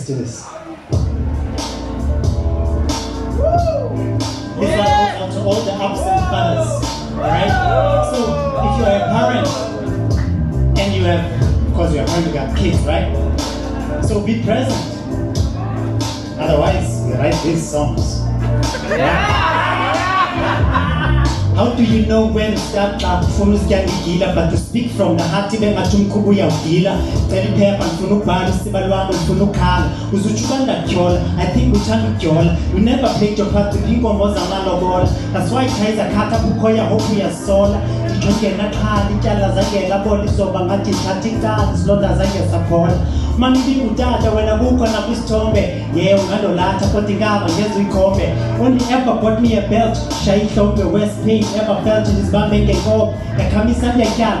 Let's do this. This one goes out to all the absent fathers. Alright? So if you are a parent and you have, of course you're a parent, you got kids, right? So be present. Otherwise, we write these songs. How do you know when to start from gila, but to speak from the heart? Even at Tumkubuya gila, Telipep and Funuban, Sibalwam and Funukan, Uzuchukanda Kyola. I think we turn Kyola. You never played your part to Pingo Mozamano Ball. That's why Kaiser Kata Bukoya Hokuya Sola. You can not hard, the Jalazaka, the body so Bangati, Tatika, Slow as I get support. Mandi udada when a book on a pistombe, yeah, Lata Potigama, yes we come. Only ever bought me a belt, Shai Shombe West Pay, ever felt in his band make a go, a Kamisanda can.